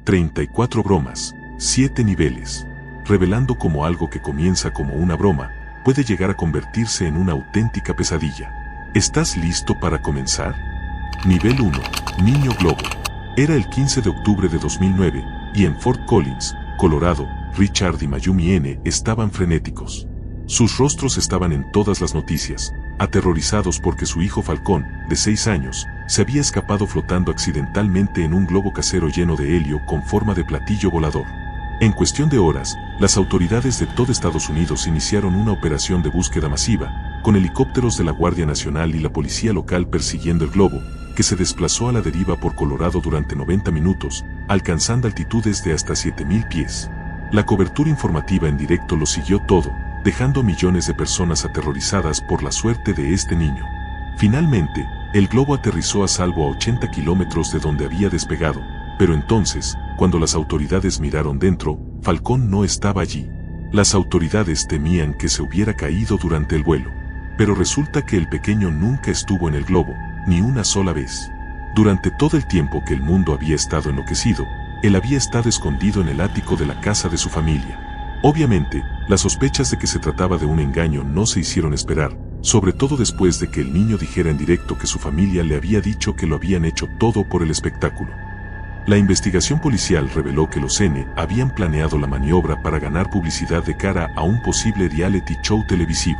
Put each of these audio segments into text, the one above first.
34 bromas, 7 niveles, revelando cómo algo que comienza como una broma puede llegar a convertirse en una auténtica pesadilla. ¿Estás listo para comenzar? Nivel 1. Niño Globo. Era el 15 de octubre de 2009, y en Fort Collins, Colorado, Richard y Mayumi N. estaban frenéticos. Sus rostros estaban en todas las noticias, aterrorizados porque su hijo Falcón, de 6 años, se había escapado flotando accidentalmente en un globo casero lleno de helio con forma de platillo volador. En cuestión de horas, las autoridades de todo Estados Unidos iniciaron una operación de búsqueda masiva, con helicópteros de la Guardia Nacional y la policía local persiguiendo el globo, que se desplazó a la deriva por Colorado durante 90 minutos, alcanzando altitudes de hasta 7.000 pies. La cobertura informativa en directo lo siguió todo, dejando a millones de personas aterrorizadas por la suerte de este niño. Finalmente, el globo aterrizó a salvo a 80 kilómetros de donde había despegado, pero entonces, cuando las autoridades miraron dentro, Falcón no estaba allí. Las autoridades temían que se hubiera caído durante el vuelo. Pero resulta que el pequeño nunca estuvo en el globo, ni una sola vez. Durante todo el tiempo que el mundo había estado enloquecido, él había estado escondido en el ático de la casa de su familia. Obviamente, las sospechas de que se trataba de un engaño no se hicieron esperar, sobre todo después de que el niño dijera en directo que su familia le había dicho que lo habían hecho todo por el espectáculo. La investigación policial reveló que los N habían planeado la maniobra para ganar publicidad de cara a un posible reality show televisivo.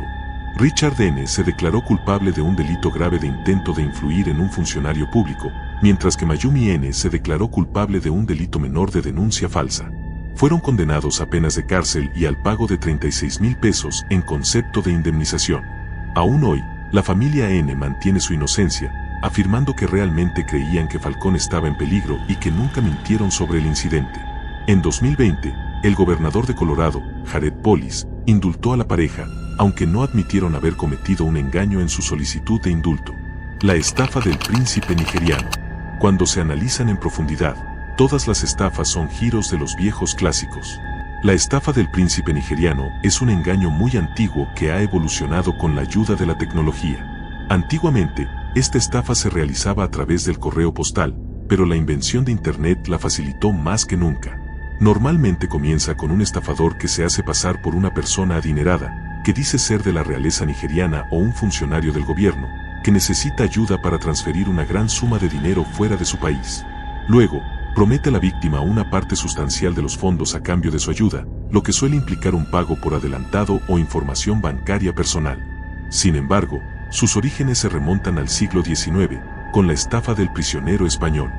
Richard N. se declaró culpable de un delito grave de intento de influir en un funcionario público, mientras que Mayumi N. se declaró culpable de un delito menor de denuncia falsa. Fueron condenados a penas de cárcel y al pago de 36,000 pesos en concepto de indemnización. Aún hoy, la familia N. mantiene su inocencia, afirmando que realmente creían que Falcón estaba en peligro y que nunca mintieron sobre el incidente. En 2020, el gobernador de Colorado, Jared Polis, indultó a la pareja, aunque no admitieron haber cometido un engaño en su solicitud de indulto. La estafa del príncipe nigeriano. Cuando se analizan en profundidad, todas las estafas son giros de los viejos clásicos. La estafa del príncipe nigeriano es un engaño muy antiguo que ha evolucionado con la ayuda de la tecnología. Antiguamente, esta estafa se realizaba a través del correo postal, pero la invención de Internet la facilitó más que nunca. Normalmente comienza con un estafador que se hace pasar por una persona adinerada, que dice ser de la realeza nigeriana o un funcionario del gobierno, que necesita ayuda para transferir una gran suma de dinero fuera de su país. Luego, promete a la víctima una parte sustancial de los fondos a cambio de su ayuda, lo que suele implicar un pago por adelantado o información bancaria personal. Sin embargo, sus orígenes se remontan al siglo XIX, con la estafa del prisionero español.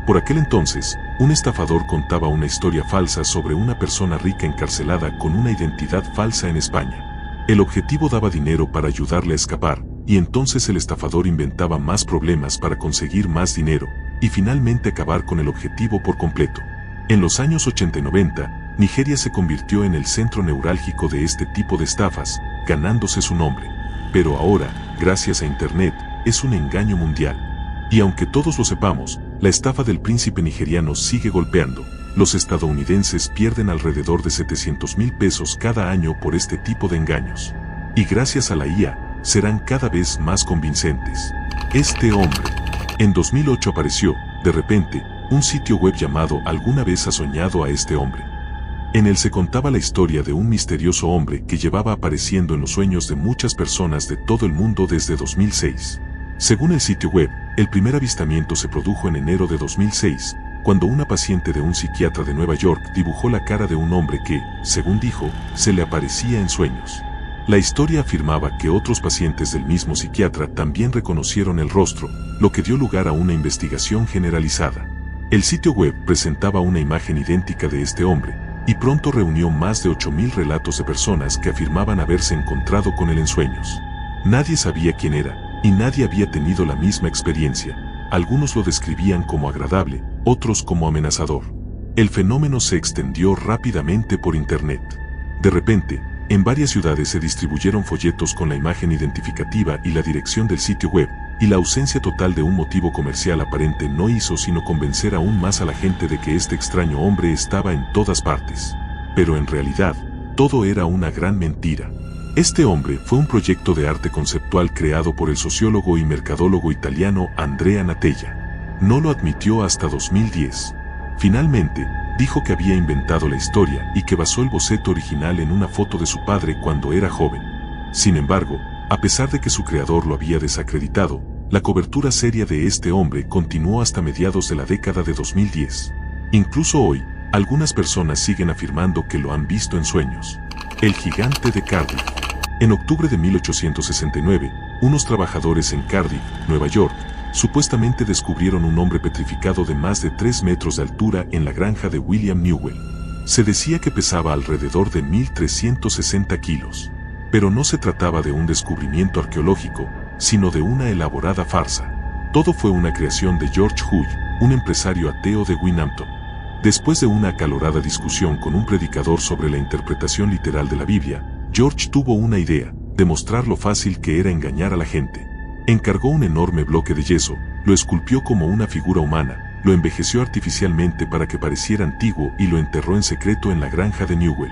Por aquel entonces, un estafador contaba una historia falsa sobre una persona rica encarcelada con una identidad falsa en España. El objetivo daba dinero para ayudarle a escapar, y entonces el estafador inventaba más problemas para conseguir más dinero, y finalmente acabar con el objetivo por completo. En los años 80 y 90, Nigeria se convirtió en el centro neurálgico de este tipo de estafas, ganándose su nombre. Pero ahora, gracias a Internet, es un engaño mundial. Y aunque todos lo sepamos, la estafa del príncipe nigeriano sigue golpeando. Los estadounidenses pierden alrededor de 700,000 pesos cada año por este tipo de engaños. Y gracias a la IA, serán cada vez más convincentes. Este hombre. En 2008 apareció, de repente, un sitio web llamado ¿Alguna vez has soñado a este hombre? En él se contaba la historia de un misterioso hombre que llevaba apareciendo en los sueños de muchas personas de todo el mundo desde 2006. Según el sitio web, el primer avistamiento se produjo en enero de 2006, cuando una paciente de un psiquiatra de Nueva York dibujó la cara de un hombre que, según dijo, se le aparecía en sueños. La historia afirmaba que otros pacientes del mismo psiquiatra también reconocieron el rostro, lo que dio lugar a una investigación generalizada. El sitio web presentaba una imagen idéntica de este hombre, y pronto reunió más de 8,000 relatos de personas que afirmaban haberse encontrado con él en sueños. Nadie sabía quién era, y nadie había tenido la misma experiencia. Algunos lo describían como agradable, otros como amenazador. El fenómeno se extendió rápidamente por Internet. De repente, en varias ciudades se distribuyeron folletos con la imagen identificativa y la dirección del sitio web, y la ausencia total de un motivo comercial aparente no hizo sino convencer aún más a la gente de que este extraño hombre estaba en todas partes. Pero en realidad, todo era una gran mentira. Este hombre fue un proyecto de arte conceptual creado por el sociólogo y mercadólogo italiano Andrea Natella. No lo admitió hasta 2010. Finalmente, dijo que había inventado la historia y que basó el boceto original en una foto de su padre cuando era joven. Sin embargo, a pesar de que su creador lo había desacreditado, la cobertura seria de este hombre continuó hasta mediados de la década de 2010. Incluso hoy, algunas personas siguen afirmando que lo han visto en sueños. El gigante de Cardiff. En octubre de 1869, unos trabajadores en Cardiff, Nueva York, supuestamente descubrieron un hombre petrificado de más de 3 metros de altura en la granja de William Newell. Se decía que pesaba alrededor de 1.360 kilos. Pero no se trataba de un descubrimiento arqueológico, sino de una elaborada farsa. Todo fue una creación de George Hull, un empresario ateo de Winhampton. Después de una acalorada discusión con un predicador sobre la interpretación literal de la Biblia, George tuvo una idea: demostrar lo fácil que era engañar a la gente. Encargó un enorme bloque de yeso, lo esculpió como una figura humana, lo envejeció artificialmente para que pareciera antiguo y lo enterró en secreto en la granja de Newell.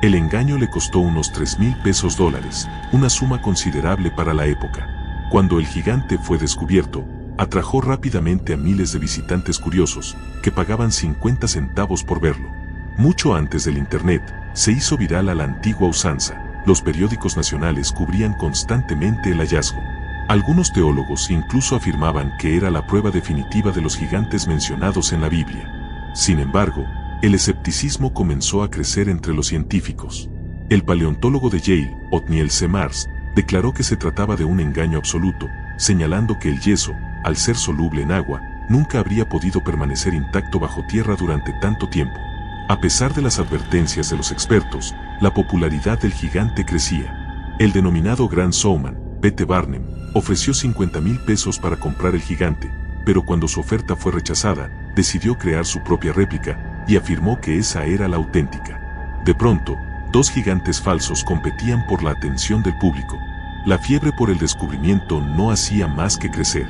El engaño le costó unos $3,000, una suma considerable para la época. Cuando el gigante fue descubierto, atrajo rápidamente a miles de visitantes curiosos, que pagaban 50 centavos por verlo. Mucho antes del Internet, se hizo viral a la antigua usanza. Los periódicos nacionales cubrían constantemente el hallazgo. Algunos teólogos incluso afirmaban que era la prueba definitiva de los gigantes mencionados en la Biblia. Sin embargo, el escepticismo comenzó a crecer entre los científicos. El paleontólogo de Yale, Othniel C. Marsh, declaró que se trataba de un engaño absoluto, señalando que el yeso, al ser soluble en agua, nunca habría podido permanecer intacto bajo tierra durante tanto tiempo. A pesar de las advertencias de los expertos, la popularidad del gigante crecía. El denominado Gran Showman, P.T. Barnum, ofreció $50,000 para comprar el gigante, pero cuando su oferta fue rechazada, decidió crear su propia réplica y afirmó que esa era la auténtica. De pronto, dos gigantes falsos competían por la atención del público. La fiebre por el descubrimiento no hacía más que crecer.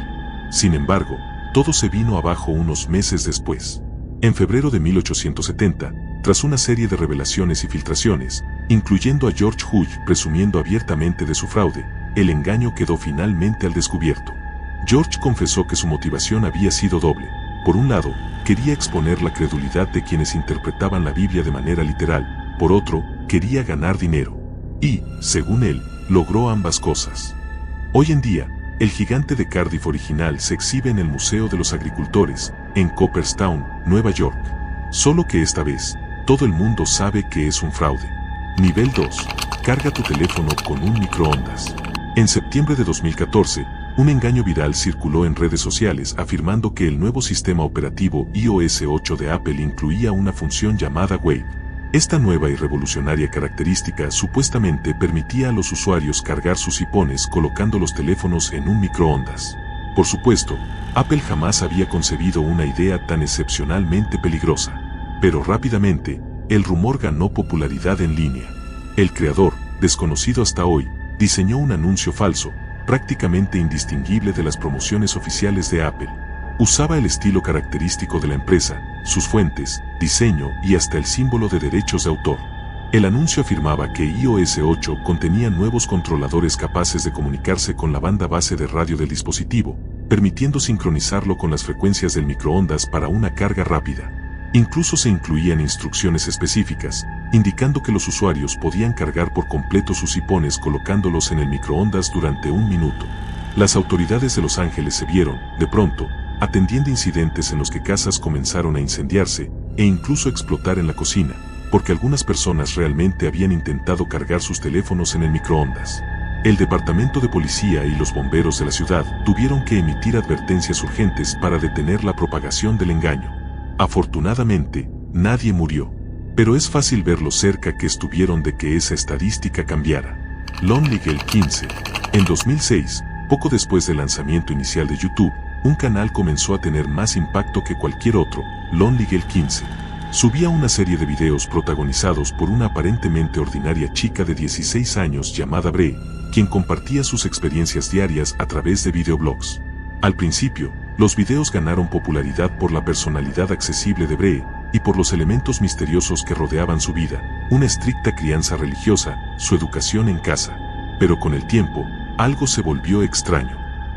Sin embargo, todo se vino abajo unos meses después. En febrero de 1870, tras una serie de revelaciones y filtraciones, incluyendo a George Hull presumiendo abiertamente de su fraude, el engaño quedó finalmente al descubierto. George confesó que su motivación había sido doble. Por un lado, quería exponer la credulidad de quienes interpretaban la Biblia de manera literal. Por otro, quería ganar dinero. Y, según él, logró ambas cosas. Hoy en día, el gigante de Cardiff original se exhibe en el Museo de los Agricultores, en Cooperstown, Nueva York. Solo que esta vez, todo el mundo sabe que es un fraude. Nivel 2. Carga tu teléfono con un microondas. En septiembre de 2014, un engaño viral circuló en redes sociales afirmando que el nuevo sistema operativo iOS 8 de Apple incluía una función llamada Wave. Esta nueva y revolucionaria característica supuestamente permitía a los usuarios cargar sus iPhones colocando los teléfonos en un microondas. Por supuesto, Apple jamás había concebido una idea tan excepcionalmente peligrosa. Pero rápidamente, el rumor ganó popularidad en línea. El creador, desconocido hasta hoy, diseñó un anuncio falso, prácticamente indistinguible de las promociones oficiales de Apple. Usaba el estilo característico de la empresa, sus fuentes, diseño y hasta el símbolo de derechos de autor. El anuncio afirmaba que iOS 8 contenía nuevos controladores capaces de comunicarse con la banda base de radio del dispositivo, permitiendo sincronizarlo con las frecuencias del microondas para una carga rápida. Incluso se incluían instrucciones específicas, indicando que los usuarios podían cargar por completo sus iPhones colocándolos en el microondas durante 1 minuto. Las autoridades de Los Ángeles se vieron, de pronto, atendiendo incidentes en los que casas comenzaron a incendiarse e incluso explotar en la cocina, porque algunas personas realmente habían intentado cargar sus teléfonos en el microondas. El departamento de policía y los bomberos de la ciudad tuvieron que emitir advertencias urgentes para detener la propagación del engaño. Afortunadamente, nadie murió, pero es fácil ver lo cerca que estuvieron de que esa estadística cambiara. Lonely 15. En 2006, poco después del lanzamiento inicial de YouTube, un canal comenzó a tener más impacto que cualquier otro, Lonely 15. Subía una serie de videos protagonizados por una aparentemente ordinaria chica de 16 años llamada Bree, quien compartía sus experiencias diarias a través de videoblogs. Al principio, los videos ganaron popularidad por la personalidad accesible de Bree y por los elementos misteriosos que rodeaban su vida, una estricta crianza religiosa, su educación en casa. Pero con el tiempo, algo se volvió extraño.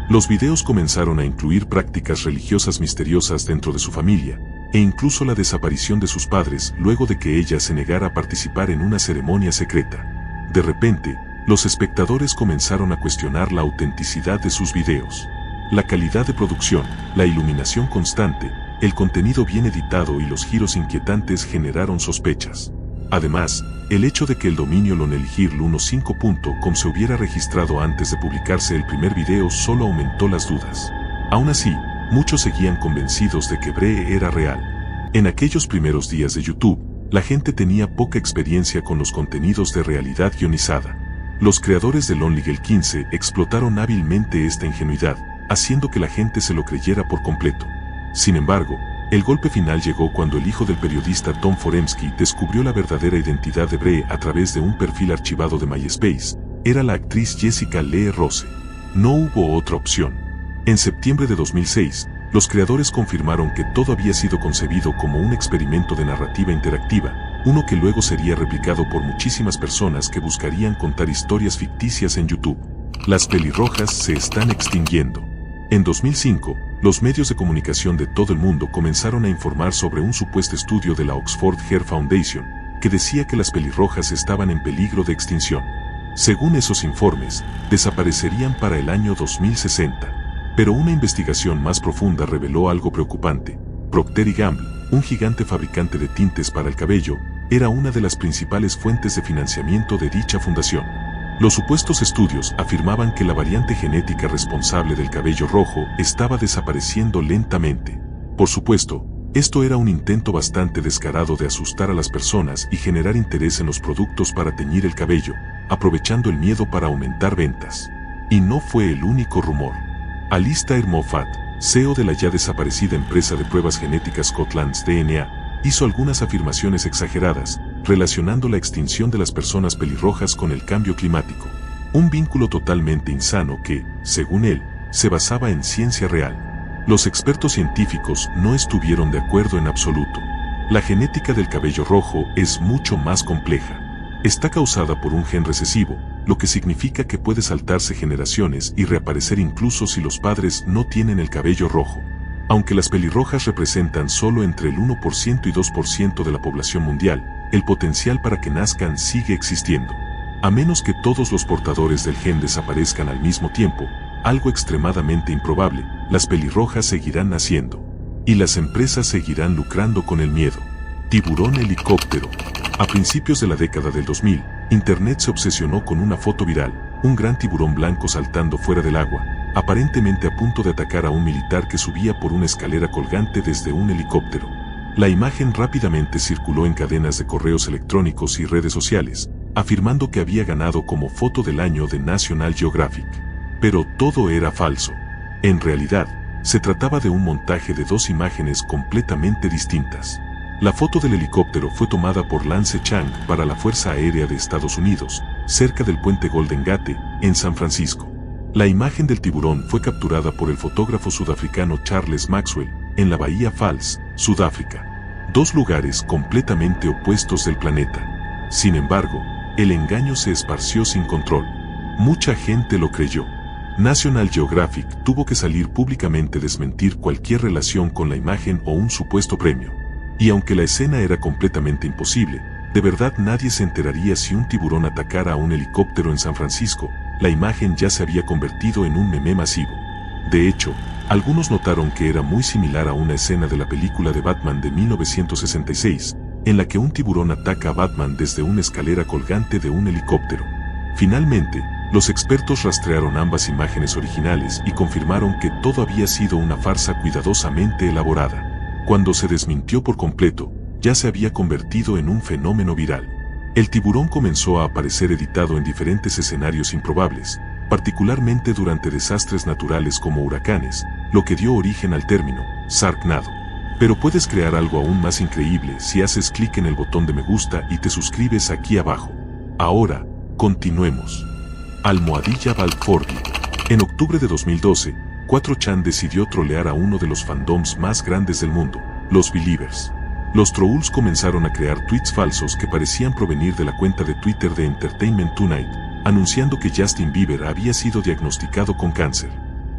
Los videos comenzaron a incluir prácticas religiosas misteriosas dentro de su familia, e incluso la desaparición de sus padres luego de que ella se negara a participar en una ceremonia secreta. De repente, los espectadores comenzaron a cuestionar la autenticidad de sus videos. La calidad de producción, la iluminación constante, el contenido bien editado y los giros inquietantes generaron sospechas. Además, el hecho de que el dominio lonelhirl15.com se hubiera registrado antes de publicarse el primer video solo aumentó las dudas. Aún así, muchos seguían convencidos de que Bree era real. En aquellos primeros días de YouTube, la gente tenía poca experiencia con los contenidos de realidad guionizada. Los creadores de Lonely Girl 15 explotaron hábilmente esta ingenuidad, haciendo que la gente se lo creyera por completo. Sin embargo, el golpe final llegó cuando el hijo del periodista Tom Foremski descubrió la verdadera identidad de Bree a través de un perfil archivado de MySpace. Era la actriz Jessica Lee Rose. No hubo otra opción. En septiembre de 2006, los creadores confirmaron que todo había sido concebido como un experimento de narrativa interactiva, uno que luego sería replicado por muchísimas personas que buscarían contar historias ficticias en YouTube. Las pelirrojas se están extinguiendo. En 2005, los medios de comunicación de todo el mundo comenzaron a informar sobre un supuesto estudio de la Oxford Hair Foundation, que decía que las pelirrojas estaban en peligro de extinción. Según esos informes, desaparecerían para el año 2060. Pero una investigación más profunda reveló algo preocupante. Procter & Gamble, un gigante fabricante de tintes para el cabello, era una de las principales fuentes de financiamiento de dicha fundación. Los supuestos estudios afirmaban que la variante genética responsable del cabello rojo estaba desapareciendo lentamente. Por supuesto, esto era un intento bastante descarado de asustar a las personas y generar interés en los productos para teñir el cabello, aprovechando el miedo para aumentar ventas. Y no fue el único rumor. Alistair Moffat, CEO de la ya desaparecida empresa de pruebas genéticas Scotland's DNA, hizo algunas afirmaciones exageradas, relacionando la extinción de las personas pelirrojas con el cambio climático. Un vínculo totalmente insano que, según él, se basaba en ciencia real. Los expertos científicos no estuvieron de acuerdo en absoluto. La genética del cabello rojo es mucho más compleja. Está causada por un gen recesivo, lo que significa que puede saltarse generaciones y reaparecer incluso si los padres no tienen el cabello rojo. Aunque las pelirrojas representan solo entre el 1% y 2% de la población mundial, el potencial para que nazcan sigue existiendo. A menos que todos los portadores del gen desaparezcan al mismo tiempo, algo extremadamente improbable, las pelirrojas seguirán naciendo. Y las empresas seguirán lucrando con el miedo. Tiburón helicóptero. A principios de la década del 2000, Internet se obsesionó con una foto viral, un gran tiburón blanco saltando fuera del agua, aparentemente a punto de atacar a un militar que subía por una escalera colgante desde un helicóptero. La imagen rápidamente circuló en cadenas de correos electrónicos y redes sociales, afirmando que había ganado como foto del año de National Geographic. Pero todo era falso. En realidad, se trataba de un montaje de dos imágenes completamente distintas. La foto del helicóptero fue tomada por Lance Chang para la Fuerza Aérea de Estados Unidos, cerca del puente Golden Gate, en San Francisco. La imagen del tiburón fue capturada por el fotógrafo sudafricano Charles Maxwell, en la Bahía Falls, Sudáfrica. Dos lugares completamente opuestos del planeta. Sin embargo, el engaño se esparció sin control. Mucha gente lo creyó. National Geographic tuvo que salir públicamente a desmentir cualquier relación con la imagen o un supuesto premio. Y aunque la escena era completamente imposible, de verdad nadie se enteraría si un tiburón atacara a un helicóptero en San Francisco. La imagen ya se había convertido en un meme masivo. De hecho, algunos notaron que era muy similar a una escena de la película de Batman de 1966, en la que un tiburón ataca a Batman desde una escalera colgante de un helicóptero. Finalmente, los expertos rastrearon ambas imágenes originales y confirmaron que todo había sido una farsa cuidadosamente elaborada. Cuando se desmintió por completo, ya se había convertido en un fenómeno viral. El tiburón comenzó a aparecer editado en diferentes escenarios improbables, particularmente durante desastres naturales como huracanes, lo que dio origen al término Sharknado. Pero puedes crear algo aún más increíble si haces clic en el botón de me gusta y te suscribes aquí abajo. Ahora, continuemos. Almohadilla Balfordi. En octubre de 2012, 4chan decidió trolear a uno de los fandoms más grandes del mundo, los Believers. Los trolls comenzaron a crear tweets falsos que parecían provenir de la cuenta de Twitter de Entertainment Tonight, anunciando que Justin Bieber había sido diagnosticado con cáncer.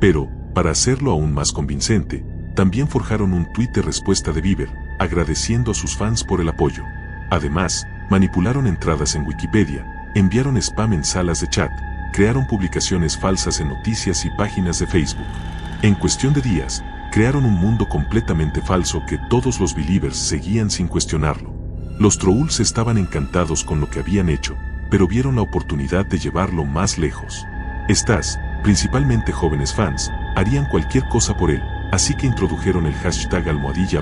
Pero, para hacerlo aún más convincente, también forjaron un tweet de respuesta de Bieber, agradeciendo a sus fans por el apoyo. Además, manipularon entradas en Wikipedia, enviaron spam en salas de chat, crearon publicaciones falsas en noticias y páginas de Facebook. En cuestión de días, crearon un mundo completamente falso que todos los believers seguían sin cuestionarlo. Los trolls estaban encantados con lo que habían hecho, pero vieron la oportunidad de llevarlo más lejos. Estas, principalmente jóvenes fans, harían cualquier cosa por él, así que introdujeron el hashtag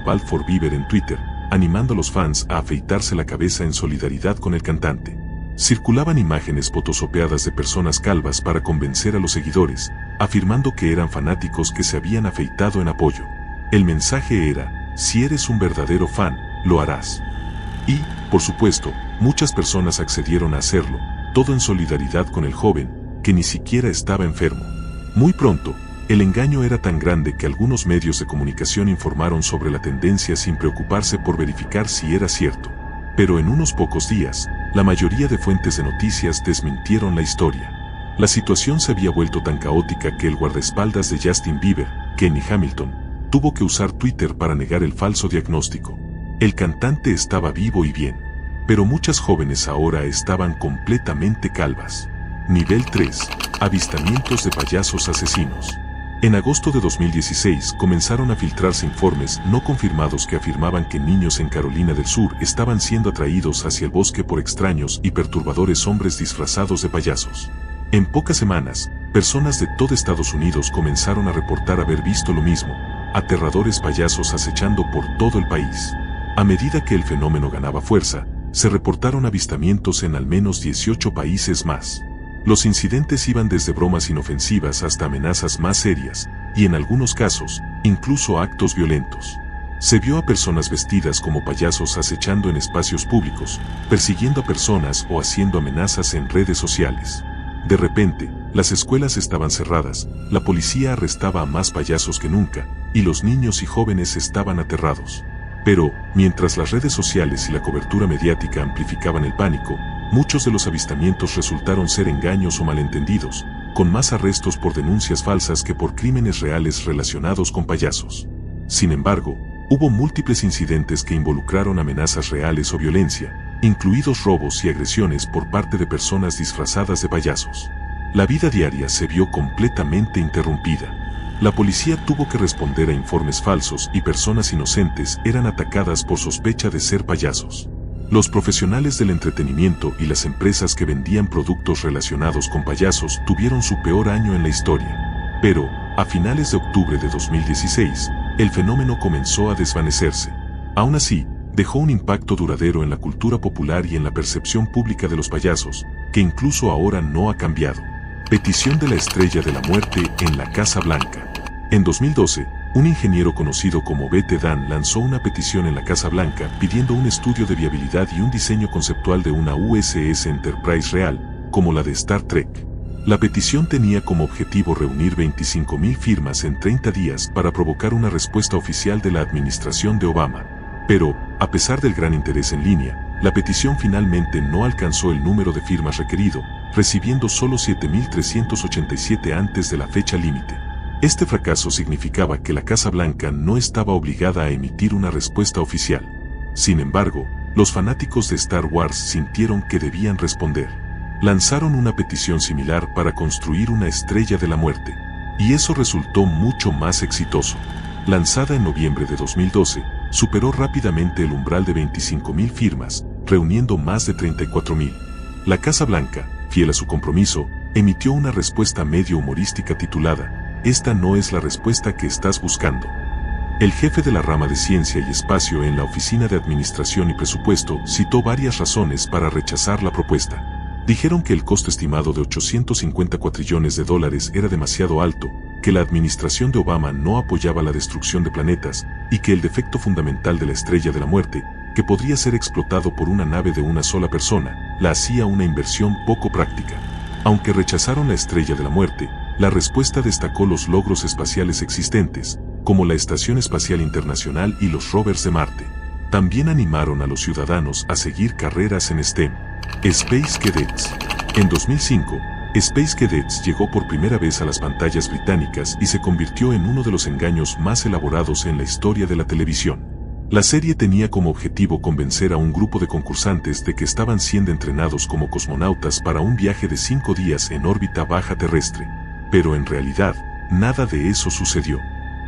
#BalForBieber en Twitter, animando a los fans a afeitarse la cabeza en solidaridad con el cantante. Circulaban imágenes photoshopeadas de personas calvas para convencer a los seguidores, afirmando que eran fanáticos que se habían afeitado en apoyo. El mensaje era: si eres un verdadero fan, lo harás. Y, por supuesto, muchas personas accedieron a hacerlo, todo en solidaridad con el joven, que ni siquiera estaba enfermo. Muy pronto, el engaño era tan grande que algunos medios de comunicación informaron sobre la tendencia sin preocuparse por verificar si era cierto. Pero en unos pocos días, la mayoría de fuentes de noticias desmintieron la historia. La situación se había vuelto tan caótica que el guardaespaldas de Justin Bieber, Kenny Hamilton, tuvo que usar Twitter para negar el falso diagnóstico. El cantante estaba vivo y bien, pero muchas jóvenes ahora estaban completamente calvas. Nivel 3. Avistamientos de payasos asesinos. En agosto de 2016 comenzaron a filtrarse informes no confirmados que afirmaban que niños en Carolina del Sur estaban siendo atraídos hacia el bosque por extraños y perturbadores hombres disfrazados de payasos. En pocas semanas, personas de todo Estados Unidos comenzaron a reportar haber visto lo mismo, aterradores payasos acechando por todo el país. A medida que el fenómeno ganaba fuerza, se reportaron avistamientos en al menos 18 países más. Los incidentes iban desde bromas inofensivas hasta amenazas más serias, y en algunos casos, incluso actos violentos. Se vio a personas vestidas como payasos acechando en espacios públicos, persiguiendo a personas o haciendo amenazas en redes sociales. De repente, las escuelas estaban cerradas, la policía arrestaba a más payasos que nunca, y los niños y jóvenes estaban aterrados. Pero, mientras las redes sociales y la cobertura mediática amplificaban el pánico, muchos de los avistamientos resultaron ser engaños o malentendidos, con más arrestos por denuncias falsas que por crímenes reales relacionados con payasos. Sin embargo, hubo múltiples incidentes que involucraron amenazas reales o violencia, incluidos robos y agresiones por parte de personas disfrazadas de payasos. La vida diaria se vio completamente interrumpida. La policía tuvo que responder a informes falsos y personas inocentes eran atacadas por sospecha de ser payasos. Los profesionales del entretenimiento y las empresas que vendían productos relacionados con payasos tuvieron su peor año en la historia. Pero, a finales de octubre de 2016, el fenómeno comenzó a desvanecerse. Aún así, dejó un impacto duradero en la cultura popular y en la percepción pública de los payasos, que incluso ahora no ha cambiado. Petición de la Estrella de la Muerte en la Casa Blanca. En 2012, un ingeniero conocido como B.T. Dan lanzó una petición en la Casa Blanca pidiendo un estudio de viabilidad y un diseño conceptual de una USS Enterprise real, como la de Star Trek. La petición tenía como objetivo reunir 25,000 firmas en 30 días para provocar una respuesta oficial de la administración de Obama. Pero, a pesar del gran interés en línea, la petición finalmente no alcanzó el número de firmas requerido, recibiendo solo 7,387 antes de la fecha límite. Este fracaso significaba que la Casa Blanca no estaba obligada a emitir una respuesta oficial. Sin embargo, los fanáticos de Star Wars sintieron que debían responder. Lanzaron una petición similar para construir una Estrella de la Muerte, y eso resultó mucho más exitoso. Lanzada en noviembre de 2012, superó rápidamente el umbral de 25,000 firmas, reuniendo más de 34,000. La Casa Blanca, fiel a su compromiso, emitió una respuesta medio humorística titulada "Esta no es la respuesta que estás buscando". El jefe de la rama de Ciencia y Espacio en la Oficina de Administración y Presupuesto citó varias razones para rechazar la propuesta. Dijeron que el costo estimado de $850 cuatrillones era demasiado alto, que la administración de Obama no apoyaba la destrucción de planetas, y que el defecto fundamental de la Estrella de la Muerte, que podría ser explotado por una nave de una sola persona, la hacía una inversión poco práctica. Aunque rechazaron la Estrella de la Muerte, la respuesta destacó los logros espaciales existentes, como la Estación Espacial Internacional y los rovers de Marte. También animaron a los ciudadanos a seguir carreras en STEM. Space Cadets. En 2005, Space Cadets llegó por primera vez a las pantallas británicas y se convirtió en uno de los engaños más elaborados en la historia de la televisión. La serie tenía como objetivo convencer a un grupo de concursantes de que estaban siendo entrenados como cosmonautas para un viaje de 5 días en órbita baja terrestre. Pero en realidad, nada de eso sucedió.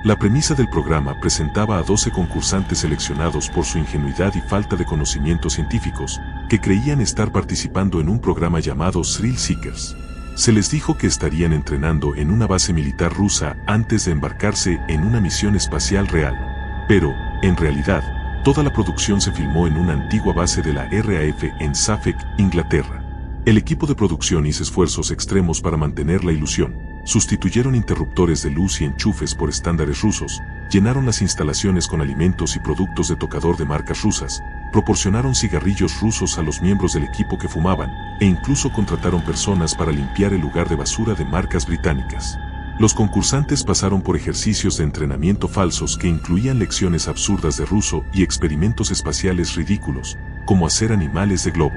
La premisa del programa presentaba a 12 concursantes seleccionados por su ingenuidad y falta de conocimientos científicos, que creían estar participando en un programa llamado Thrill Seekers. Se les dijo que estarían entrenando en una base militar rusa antes de embarcarse en una misión espacial real. Pero, en realidad, toda la producción se filmó en una antigua base de la RAF en Suffolk, Inglaterra. El equipo de producción hizo esfuerzos extremos para mantener la ilusión. Sustituyeron interruptores de luz y enchufes por estándares rusos, llenaron las instalaciones con alimentos y productos de tocador de marcas rusas, proporcionaron cigarrillos rusos a los miembros del equipo que fumaban, e incluso contrataron personas para limpiar el lugar de basura de marcas británicas. Los concursantes pasaron por ejercicios de entrenamiento falsos que incluían lecciones absurdas de ruso y experimentos espaciales ridículos, como hacer animales de globo.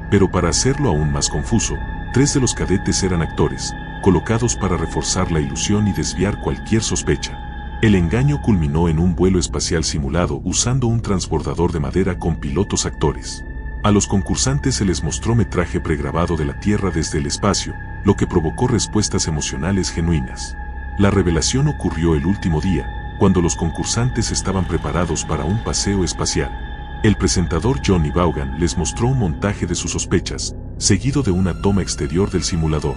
Pero para hacerlo aún más confuso, 3 de los cadetes eran actores, colocados para reforzar la ilusión y desviar cualquier sospecha. El engaño culminó en un vuelo espacial simulado usando un transbordador de madera con pilotos actores. A los concursantes se les mostró metraje pregrabado de la Tierra desde el espacio, lo que provocó respuestas emocionales genuinas. La revelación ocurrió el último día, cuando los concursantes estaban preparados para un paseo espacial. El presentador Johnny Vaughan les mostró un montaje de sus sospechas, seguido de una toma exterior del simulador.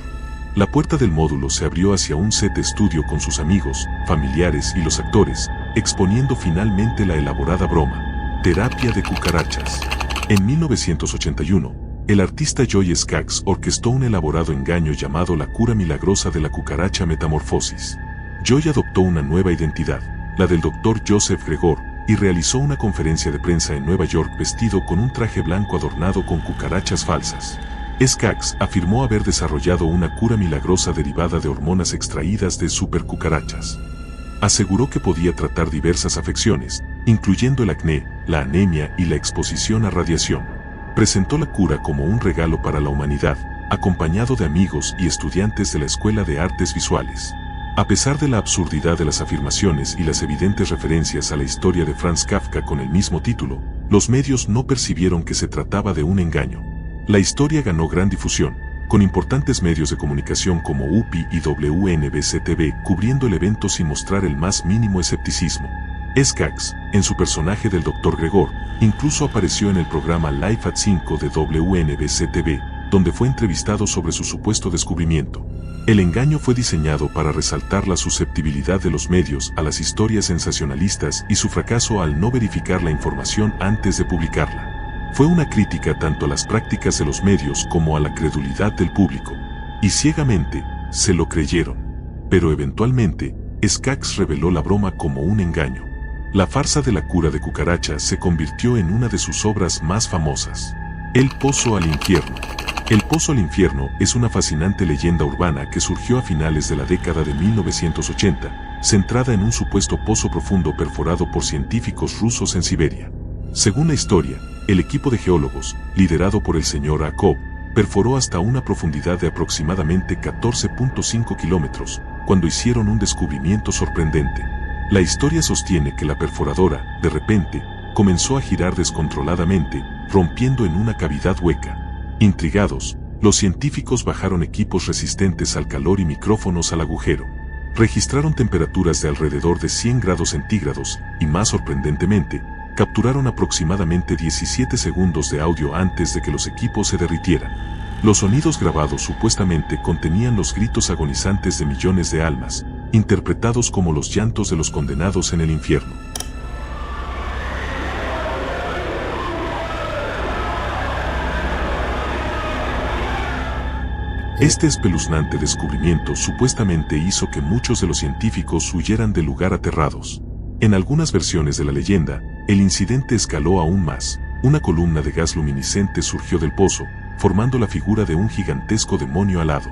La puerta del módulo se abrió hacia un set de estudio con sus amigos, familiares y los actores, exponiendo finalmente la elaborada broma, terapia de cucarachas. En 1981, el artista Joy Skaggs orquestó un elaborado engaño llamado La cura milagrosa de la cucaracha metamorfosis. Joy adoptó una nueva identidad, la del Dr. Joseph Gregor, y realizó una conferencia de prensa en Nueva York vestido con un traje blanco adornado con cucarachas falsas. Skaggs afirmó haber desarrollado una cura milagrosa derivada de hormonas extraídas de supercucarachas. Aseguró que podía tratar diversas afecciones, incluyendo el acné, la anemia y la exposición a radiación. Presentó la cura como un regalo para la humanidad, acompañado de amigos y estudiantes de la Escuela de Artes Visuales. A pesar de la absurdidad de las afirmaciones y las evidentes referencias a la historia de Franz Kafka con el mismo título, los medios no percibieron que se trataba de un engaño. La historia ganó gran difusión, con importantes medios de comunicación como UPI y WNBC-TV cubriendo el evento sin mostrar el más mínimo escepticismo. Skaggs, en su personaje del Dr. Gregor, incluso apareció en el programa Live at 5 de WNBC-TV, donde fue entrevistado sobre su supuesto descubrimiento. El engaño fue diseñado para resaltar la susceptibilidad de los medios a las historias sensacionalistas y su fracaso al no verificar la información antes de publicarla. Fue una crítica tanto a las prácticas de los medios como a la credulidad del público. Y ciegamente, se lo creyeron. Pero eventualmente, Skaggs reveló la broma como un engaño. La farsa de la cura de cucarachas se convirtió en una de sus obras más famosas. El Pozo al Infierno. El Pozo al Infierno es una fascinante leyenda urbana que surgió a finales de la década de 1980, centrada en un supuesto pozo profundo perforado por científicos rusos en Siberia. Según la historia, el equipo de geólogos, liderado por el señor Akov, perforó hasta una profundidad de aproximadamente 14.5 kilómetros, cuando hicieron un descubrimiento sorprendente. La historia sostiene que la perforadora, de repente, comenzó a girar descontroladamente, rompiendo en una cavidad hueca. Intrigados, los científicos bajaron equipos resistentes al calor y micrófonos al agujero. Registraron temperaturas de alrededor de 100 grados centígrados y, más sorprendentemente, capturaron aproximadamente 17 segundos de audio antes de que los equipos se derritieran. Los sonidos grabados supuestamente contenían los gritos agonizantes de millones de almas, interpretados como los llantos de los condenados en el infierno. Este espeluznante descubrimiento supuestamente hizo que muchos de los científicos huyeran del lugar aterrados. En algunas versiones de la leyenda, el incidente escaló aún más. Una columna de gas luminiscente surgió del pozo, formando la figura de un gigantesco demonio alado.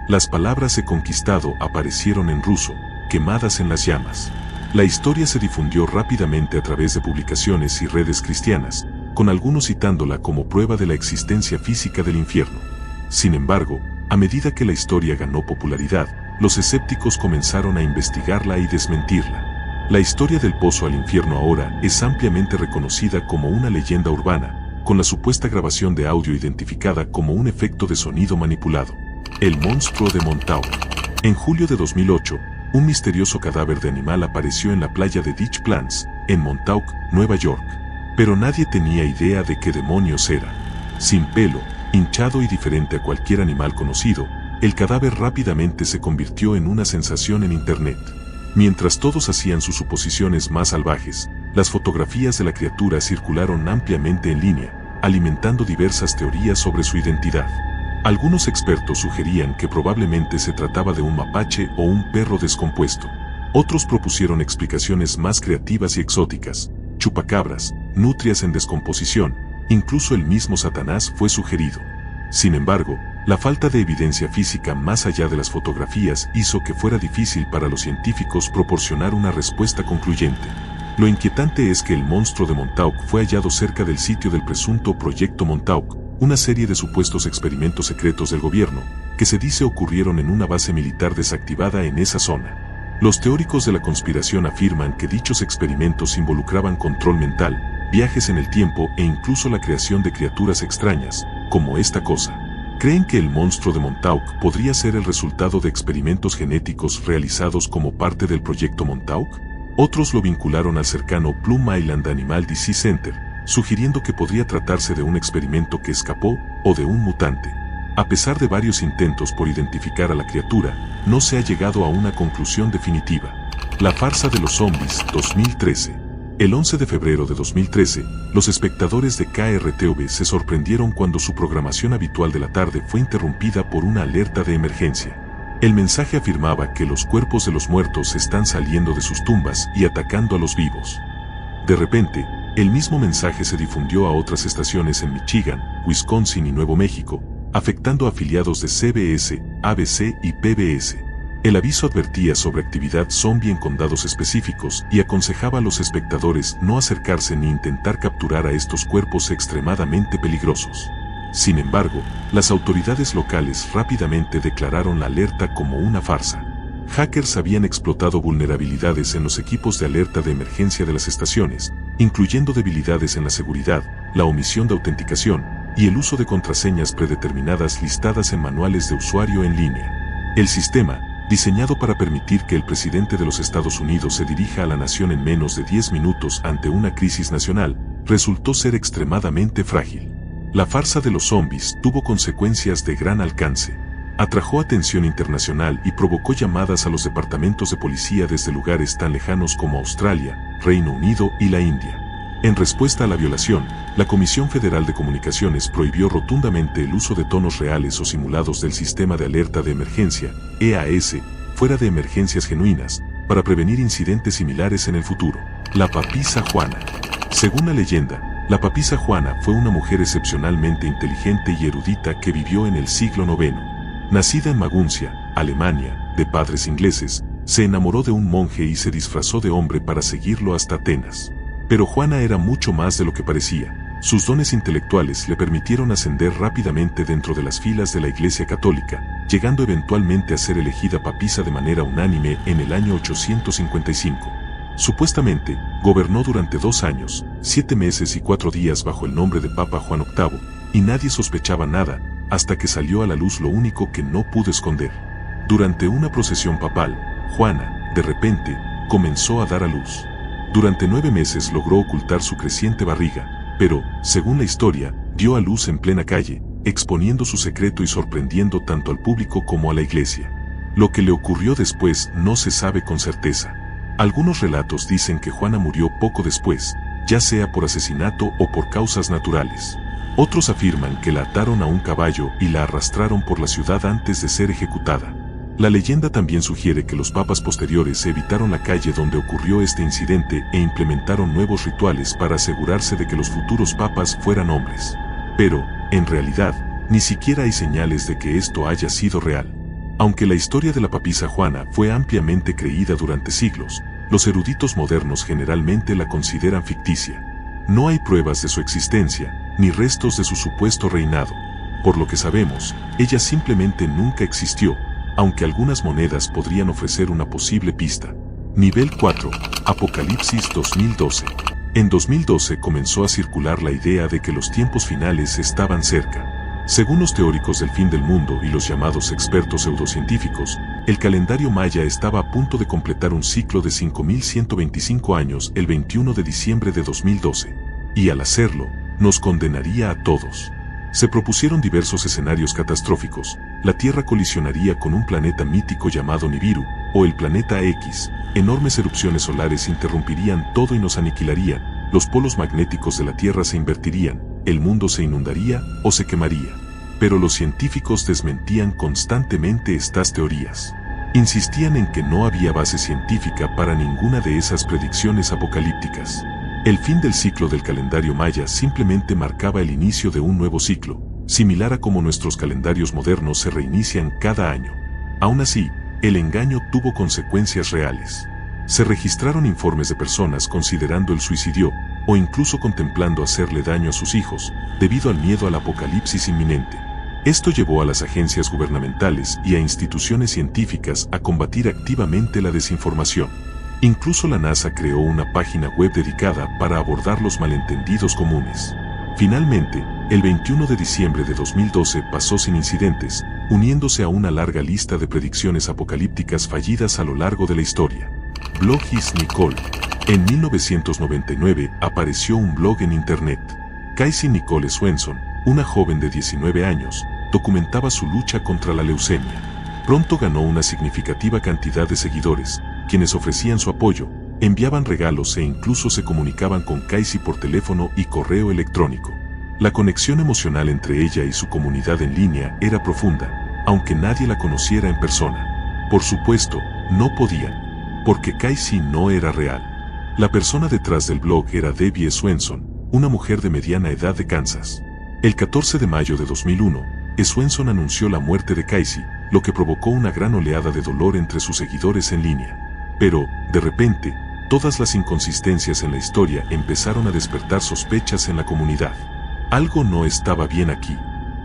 Las palabras "he conquistado" aparecieron en ruso, quemadas en las llamas. La historia se difundió rápidamente a través de publicaciones y redes cristianas, con algunos citándola como prueba de la existencia física del infierno. Sin embargo, a medida que la historia ganó popularidad, los escépticos comenzaron a investigarla y desmentirla. La historia del pozo al infierno ahora es ampliamente reconocida como una leyenda urbana, con la supuesta grabación de audio identificada como un efecto de sonido manipulado. El monstruo de Montauk. En julio de 2008, un misterioso cadáver de animal apareció en la playa de Ditch Plains, en Montauk, Nueva York. Pero nadie tenía idea de qué demonios era. Sin pelo, hinchado y diferente a cualquier animal conocido, el cadáver rápidamente se convirtió en una sensación en Internet. Mientras todos hacían sus suposiciones más salvajes, las fotografías de la criatura circularon ampliamente en línea, alimentando diversas teorías sobre su identidad. Algunos expertos sugerían que probablemente se trataba de un mapache o un perro descompuesto. Otros propusieron explicaciones más creativas y exóticas: chupacabras, nutrias en descomposición, incluso el mismo Satanás fue sugerido. Sin embargo, la falta de evidencia física más allá de las fotografías hizo que fuera difícil para los científicos proporcionar una respuesta concluyente. Lo inquietante es que el monstruo de Montauk fue hallado cerca del sitio del presunto Proyecto Montauk, una serie de supuestos experimentos secretos del gobierno, que se dice ocurrieron en una base militar desactivada en esa zona. Los teóricos de la conspiración afirman que dichos experimentos involucraban control mental, viajes en el tiempo e incluso la creación de criaturas extrañas, como esta cosa. ¿Creen que el monstruo de Montauk podría ser el resultado de experimentos genéticos realizados como parte del Proyecto Montauk? Otros lo vincularon al cercano Plum Island Animal Disease Center, sugiriendo que podría tratarse de un experimento que escapó o de un mutante. A pesar de varios intentos por identificar a la criatura, no se ha llegado a una conclusión definitiva. La farsa de los zombies, 2013. El 11 de febrero de 2013, los espectadores de KRTV se sorprendieron cuando su programación habitual de la tarde fue interrumpida por una alerta de emergencia. El mensaje afirmaba que los cuerpos de los muertos están saliendo de sus tumbas y atacando a los vivos. De repente, el mismo mensaje se difundió a otras estaciones en Michigan, Wisconsin y Nuevo México, afectando a afiliados de CBS, ABC y PBS. El aviso advertía sobre actividad zombie en condados específicos y aconsejaba a los espectadores no acercarse ni intentar capturar a estos cuerpos extremadamente peligrosos. Sin embargo, las autoridades locales rápidamente declararon la alerta como una farsa. Hackers habían explotado vulnerabilidades en los equipos de alerta de emergencia de las estaciones, incluyendo debilidades en la seguridad, la omisión de autenticación y el uso de contraseñas predeterminadas listadas en manuales de usuario en línea. El sistema, diseñado para permitir que el presidente de los Estados Unidos se dirija a la nación en menos de 10 minutos ante una crisis nacional, resultó ser extremadamente frágil. La farsa de los zombies tuvo consecuencias de gran alcance. Atrajo atención internacional y provocó llamadas a los departamentos de policía desde lugares tan lejanos como Australia, Reino Unido y la India. En respuesta a la violación, la Comisión Federal de Comunicaciones prohibió rotundamente el uso de tonos reales o simulados del Sistema de Alerta de Emergencia, EAS, fuera de emergencias genuinas, para prevenir incidentes similares en el futuro. La papisa Juana. Según la leyenda, la papisa Juana fue una mujer excepcionalmente inteligente y erudita que vivió en el siglo IX. Nacida en Maguncia, Alemania, de padres ingleses, se enamoró de un monje y se disfrazó de hombre para seguirlo hasta Atenas. Pero Juana era mucho más de lo que parecía. Sus dones intelectuales le permitieron ascender rápidamente dentro de las filas de la Iglesia Católica, llegando eventualmente a ser elegida papisa de manera unánime en el año 855. Supuestamente, gobernó durante 2 años, 7 meses y 4 días bajo el nombre de Papa Juan VIII, y nadie sospechaba nada, hasta que salió a la luz lo único que no pudo esconder. Durante una procesión papal, Juana, de repente, comenzó a dar a luz. Durante 9 meses logró ocultar su creciente barriga, pero, según la historia, dio a luz en plena calle, exponiendo su secreto y sorprendiendo tanto al público como a la iglesia. Lo que le ocurrió después no se sabe con certeza. Algunos relatos dicen que Juana murió poco después, ya sea por asesinato o por causas naturales. Otros afirman que la ataron a un caballo y la arrastraron por la ciudad antes de ser ejecutada. La leyenda también sugiere que los papas posteriores evitaron la calle donde ocurrió este incidente e implementaron nuevos rituales para asegurarse de que los futuros papas fueran hombres. Pero, en realidad, ni siquiera hay señales de que esto haya sido real. Aunque la historia de la papisa Juana fue ampliamente creída durante siglos, los eruditos modernos generalmente la consideran ficticia. No hay pruebas de su existencia, ni restos de su supuesto reinado. Por lo que sabemos, ella simplemente nunca existió, aunque algunas monedas podrían ofrecer una posible pista. Nivel 4. Apocalipsis 2012. En 2012 comenzó a circular la idea de que los tiempos finales estaban cerca. Según los teóricos del fin del mundo y los llamados expertos pseudocientíficos, el calendario maya estaba a punto de completar un ciclo de 5.125 años el 21 de diciembre de 2012. Y al hacerlo, nos condenaría a todos. Se propusieron diversos escenarios catastróficos. La Tierra colisionaría con un planeta mítico llamado Nibiru, o el planeta X. Enormes erupciones solares interrumpirían todo y nos aniquilarían. Los polos magnéticos de la Tierra se invertirían. El mundo se inundaría o se quemaría. Pero los científicos desmentían constantemente estas teorías. Insistían en que no había base científica para ninguna de esas predicciones apocalípticas. El fin del ciclo del calendario maya simplemente marcaba el inicio de un nuevo ciclo, similar a como nuestros calendarios modernos se reinician cada año. Aún así, el engaño tuvo consecuencias reales. Se registraron informes de personas considerando el suicidio, o incluso contemplando hacerle daño a sus hijos, debido al miedo al apocalipsis inminente. Esto llevó a las agencias gubernamentales y a instituciones científicas a combatir activamente la desinformación. Incluso la NASA creó una página web dedicada para abordar los malentendidos comunes. Finalmente, el 21 de diciembre de 2012 pasó sin incidentes, uniéndose a una larga lista de predicciones apocalípticas fallidas a lo largo de la historia. Blog Is Nicole. En 1999 apareció un blog en internet. Casey Nicole Swenson, una joven de 19 años, documentaba su lucha contra la leucemia. Pronto ganó una significativa cantidad de seguidores, quienes ofrecían su apoyo, enviaban regalos e incluso se comunicaban con Casey por teléfono y correo electrónico. La conexión emocional entre ella y su comunidad en línea era profunda, aunque nadie la conociera en persona. Por supuesto, no podían, porque Casey no era real. La persona detrás del blog era Debbie Swenson, una mujer de mediana edad de Kansas. El 14 de mayo de 2001, Swenson anunció la muerte de Casey, lo que provocó una gran oleada de dolor entre sus seguidores en línea. Pero, de repente, todas las inconsistencias en la historia empezaron a despertar sospechas en la comunidad. Algo no estaba bien aquí.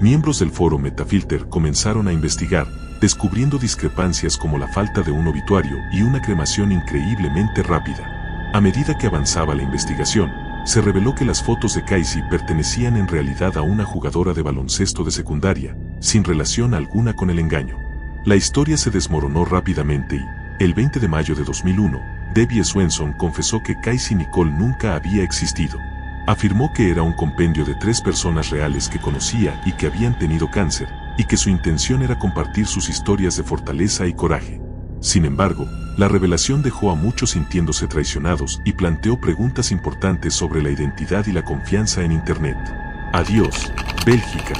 Miembros del foro Metafilter comenzaron a investigar, descubriendo discrepancias como la falta de un obituario y una cremación increíblemente rápida. A medida que avanzaba la investigación, se reveló que las fotos de Casey pertenecían en realidad a una jugadora de baloncesto de secundaria, sin relación alguna con el engaño. La historia se desmoronó rápidamente y, el 20 de mayo de 2001, Debbie Swenson confesó que Casey Nicole nunca había existido. Afirmó que era un compendio de 3 personas reales que conocía y que habían tenido cáncer, y que su intención era compartir sus historias de fortaleza y coraje. Sin embargo, la revelación dejó a muchos sintiéndose traicionados y planteó preguntas importantes sobre la identidad y la confianza en Internet. Adiós, Bélgica.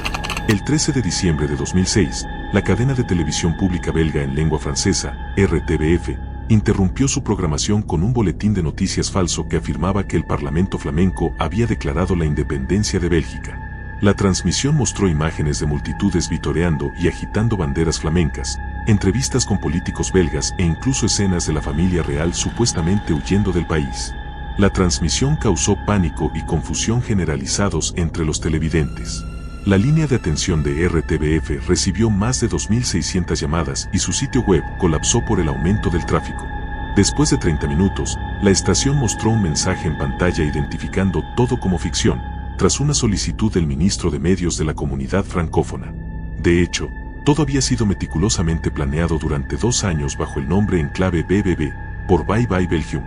El 13 de diciembre de 2006, la cadena de televisión pública belga en lengua francesa, RTBF, interrumpió su programación con un boletín de noticias falso que afirmaba que el Parlamento flamenco había declarado la independencia de Bélgica. La transmisión mostró imágenes de multitudes vitoreando y agitando banderas flamencas, entrevistas con políticos belgas e incluso escenas de la familia real supuestamente huyendo del país. La transmisión causó pánico y confusión generalizados entre los televidentes. La línea de atención de RTBF recibió más de 2.600 llamadas y su sitio web colapsó por el aumento del tráfico. Después de 30 minutos, la estación mostró un mensaje en pantalla identificando todo como ficción, tras una solicitud del ministro de Medios de la Comunidad Francófona. De hecho, todo había sido meticulosamente planeado durante 2 años bajo el nombre en clave BBB, por Bye Bye Belgium.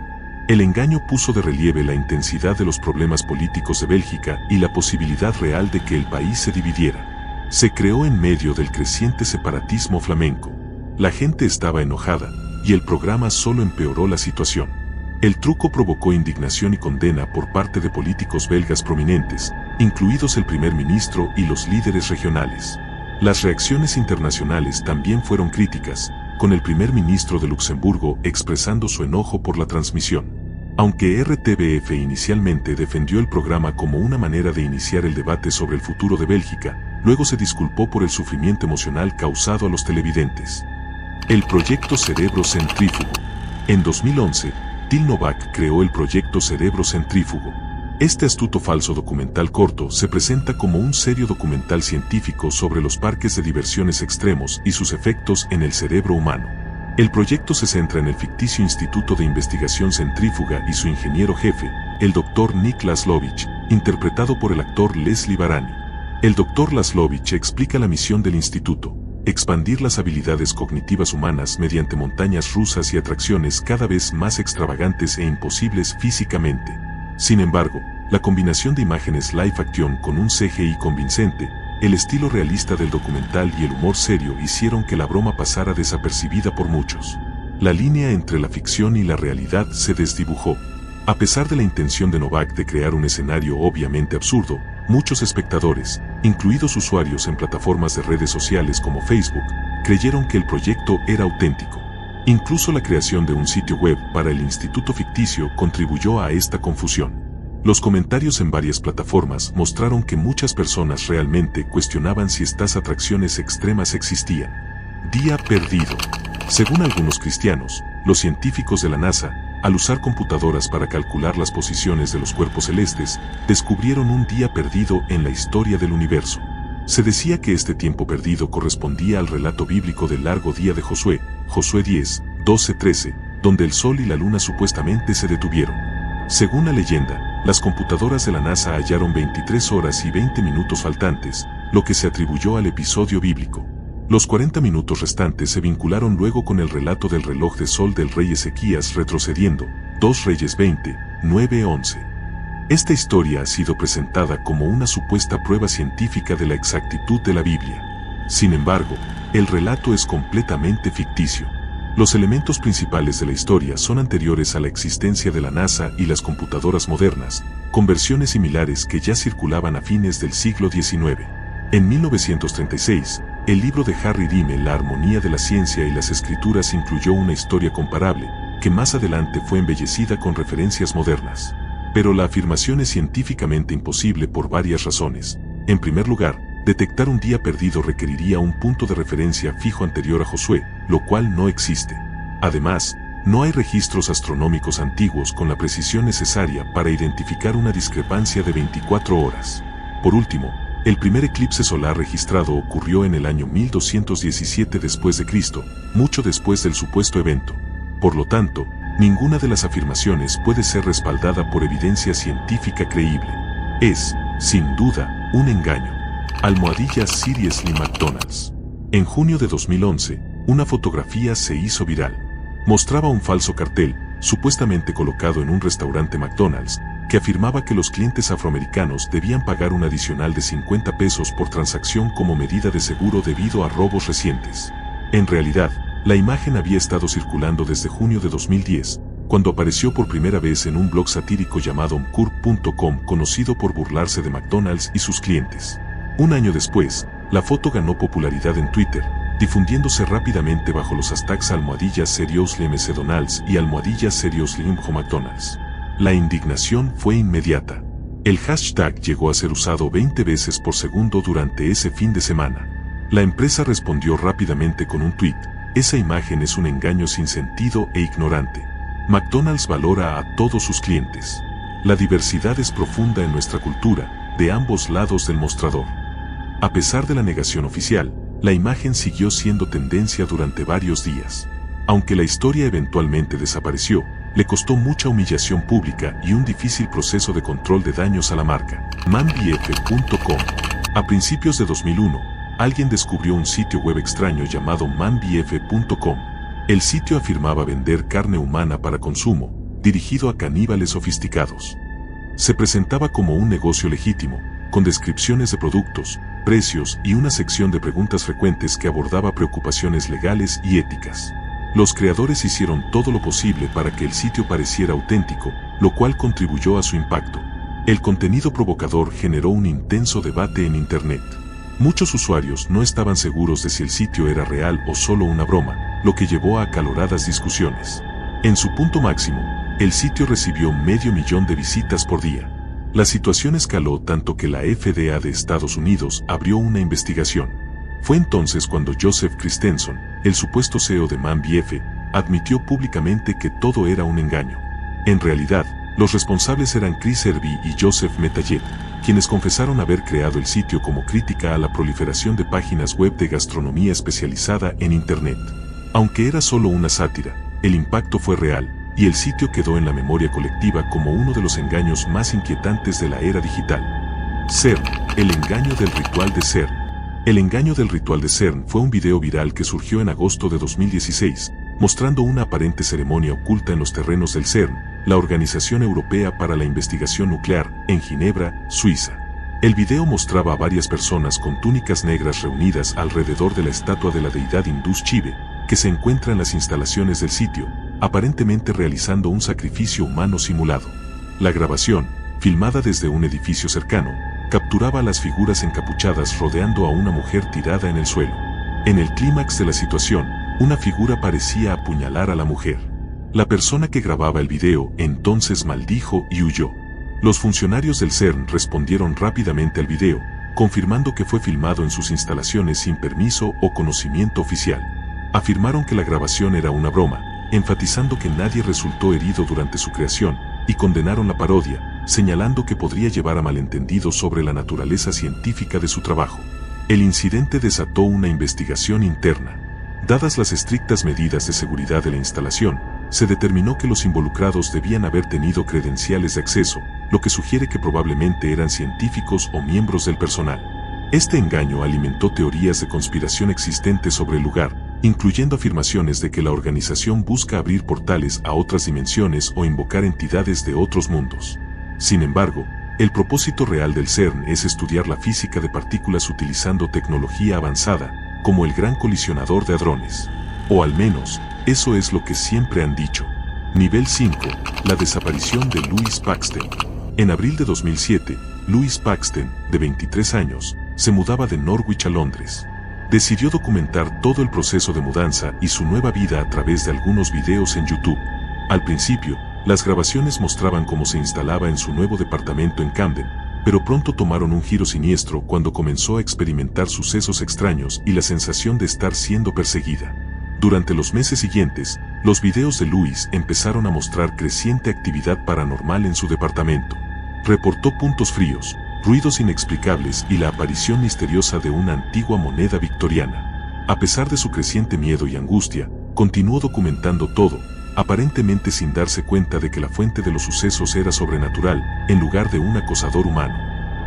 El engaño puso de relieve la intensidad de los problemas políticos de Bélgica y la posibilidad real de que el país se dividiera. Se creó en medio del creciente separatismo flamenco. La gente estaba enojada, y el programa solo empeoró la situación. El truco provocó indignación y condena por parte de políticos belgas prominentes, incluidos el primer ministro y los líderes regionales. Las reacciones internacionales también fueron críticas, con el primer ministro de Luxemburgo expresando su enojo por la transmisión. Aunque RTBF inicialmente defendió el programa como una manera de iniciar el debate sobre el futuro de Bélgica, luego se disculpó por el sufrimiento emocional causado a los televidentes. El proyecto Cerebro Centrífugo. En 2011, Till Novak creó el proyecto Cerebro Centrífugo. Este astuto falso documental corto se presenta como un serio documental científico sobre los parques de diversiones extremos y sus efectos en el cerebro humano. El proyecto se centra en el ficticio Instituto de Investigación Centrífuga y su ingeniero jefe, el Dr. Nick Laszlovich, interpretado por el actor Leslie Barani. El Dr. Laszlovich explica la misión del instituto: expandir las habilidades cognitivas humanas mediante montañas rusas y atracciones cada vez más extravagantes e imposibles físicamente. Sin embargo, la combinación de imágenes live action con un CGI convincente, el estilo realista del documental y el humor serio hicieron que la broma pasara desapercibida por muchos. La línea entre la ficción y la realidad se desdibujó. A pesar de la intención de Novak de crear un escenario obviamente absurdo, muchos espectadores, incluidos usuarios en plataformas de redes sociales como Facebook, creyeron que el proyecto era auténtico. Incluso la creación de un sitio web para el instituto ficticio contribuyó a esta confusión. Los comentarios en varias plataformas mostraron que muchas personas realmente cuestionaban si estas atracciones extremas existían. Día perdido. Según algunos cristianos, los científicos de la NASA, al usar computadoras para calcular las posiciones de los cuerpos celestes, descubrieron un día perdido en la historia del universo. Se decía que este tiempo perdido correspondía al relato bíblico del largo día de Josué, Josué 10, 12-13, donde el sol y la luna supuestamente se detuvieron. Según la leyenda, las computadoras de la NASA hallaron 23 horas y 20 minutos faltantes, lo que se atribuyó al episodio bíblico. Los 40 minutos restantes se vincularon luego con el relato del reloj de sol del rey Ezequías retrocediendo, 2 Reyes 20, 9-11. Esta historia ha sido presentada como una supuesta prueba científica de la exactitud de la Biblia. Sin embargo, el relato es completamente ficticio. Los elementos principales de la historia son anteriores a la existencia de la NASA y las computadoras modernas, con versiones similares que ya circulaban a fines del siglo XIX. En 1936, el libro de Harry Dime, La armonía de la ciencia y las escrituras, incluyó una historia comparable, que más adelante fue embellecida con referencias modernas. Pero la afirmación es científicamente imposible por varias razones. En primer lugar, detectar un día perdido requeriría un punto de referencia fijo anterior a Josué, lo cual no existe. Además, no hay registros astronómicos antiguos con la precisión necesaria para identificar una discrepancia de 24 horas. Por último, el primer eclipse solar registrado ocurrió en el año 1217 después de Cristo, mucho después del supuesto evento. Por lo tanto, ninguna de las afirmaciones puede ser respaldada por evidencia científica creíble. Es, sin duda, un engaño. Seriously McDonald's. En junio de 2011, una fotografía se hizo viral. Mostraba un falso cartel, supuestamente colocado en un restaurante McDonald's, que afirmaba que los clientes afroamericanos debían pagar un adicional de 50 pesos por transacción como medida de seguro debido a robos recientes. En realidad, la imagen había estado circulando desde junio de 2010, cuando apareció por primera vez en un blog satírico llamado mcurp.com, conocido por burlarse de McDonald's y sus clientes. Un año después, la foto ganó popularidad en Twitter, difundiéndose rápidamente bajo los hashtags #Seriously McDonald's y #Seriously McDonald's. La indignación fue inmediata. El hashtag llegó a ser usado 20 veces por segundo durante ese fin de semana. La empresa respondió rápidamente con un tweet: esa imagen es un engaño sin sentido e ignorante. McDonald's valora a todos sus clientes. La diversidad es profunda en nuestra cultura, de ambos lados del mostrador. A pesar de la negación oficial, la imagen siguió siendo tendencia durante varios días. Aunque la historia eventualmente desapareció, le costó mucha humillación pública y un difícil proceso de control de daños a la marca. manbf.com. A principios de 2001, alguien descubrió un sitio web extraño llamado manbf.com. El sitio afirmaba vender carne humana para consumo, dirigido a caníbales sofisticados. Se presentaba como un negocio legítimo, con descripciones de productos, precios y una sección de preguntas frecuentes que abordaba preocupaciones legales y éticas. Los creadores hicieron todo lo posible para que el sitio pareciera auténtico, lo cual contribuyó a su impacto. El contenido provocador generó un intenso debate en Internet. Muchos usuarios no estaban seguros de si el sitio era real o solo una broma, lo que llevó a acaloradas discusiones. En su punto máximo, el sitio recibió 500,000 de visitas por día. La situación escaló tanto que la FDA de Estados Unidos abrió una investigación. Fue entonces cuando Joseph Christensen, el supuesto CEO de ManBF, admitió públicamente que todo era un engaño. En realidad, los responsables eran Chris Hervey y Joseph Metayet, quienes confesaron haber creado el sitio como crítica a la proliferación de páginas web de gastronomía especializada en Internet. Aunque era solo una sátira, el impacto fue real, y el sitio quedó en la memoria colectiva como uno de los engaños más inquietantes de la era digital. CERN, el engaño del ritual de CERN. El engaño del ritual de CERN fue un video viral que surgió en agosto de 2016, mostrando una aparente ceremonia oculta en los terrenos del CERN, la Organización Europea para la Investigación Nuclear, en Ginebra, Suiza. El video mostraba a varias personas con túnicas negras reunidas alrededor de la estatua de la deidad hindú Shiva, que se encuentra en las instalaciones del sitio, aparentemente realizando un sacrificio humano simulado. La grabación, filmada desde un edificio cercano, capturaba a las figuras encapuchadas rodeando a una mujer tirada en el suelo. En el clímax de la situación, una figura parecía apuñalar a la mujer. La persona que grababa el video entonces maldijo y huyó. Los funcionarios del CERN respondieron rápidamente al video, confirmando que fue filmado en sus instalaciones sin permiso o conocimiento oficial. Afirmaron que la grabación era una broma, enfatizando que nadie resultó herido durante su creación, y condenaron la parodia, señalando que podría llevar a malentendidos sobre la naturaleza científica de su trabajo. El incidente desató una investigación interna. Dadas las estrictas medidas de seguridad de la instalación, se determinó que los involucrados debían haber tenido credenciales de acceso, lo que sugiere que probablemente eran científicos o miembros del personal. Este engaño alimentó teorías de conspiración existentes sobre el lugar, incluyendo afirmaciones de que la organización busca abrir portales a otras dimensiones o invocar entidades de otros mundos. Sin embargo, el propósito real del CERN es estudiar la física de partículas utilizando tecnología avanzada, como el Gran Colisionador de Hadrones. O al menos, eso es lo que siempre han dicho. Nivel 5. La desaparición de Louis Paxton. En abril de 2007, Louis Paxton, de 23 años, se mudaba de Norwich a Londres. Decidió documentar todo el proceso de mudanza y su nueva vida a través de algunos videos en YouTube. Al principio, las grabaciones mostraban cómo se instalaba en su nuevo departamento en Camden, pero pronto tomaron un giro siniestro cuando comenzó a experimentar sucesos extraños y la sensación de estar siendo perseguida. Durante los meses siguientes, los videos de Louis empezaron a mostrar creciente actividad paranormal en su departamento. Reportó puntos fríos, ruidos inexplicables y la aparición misteriosa de una antigua moneda victoriana. A pesar de su creciente miedo y angustia, continuó documentando todo, aparentemente sin darse cuenta de que la fuente de los sucesos era sobrenatural, en lugar de un acosador humano.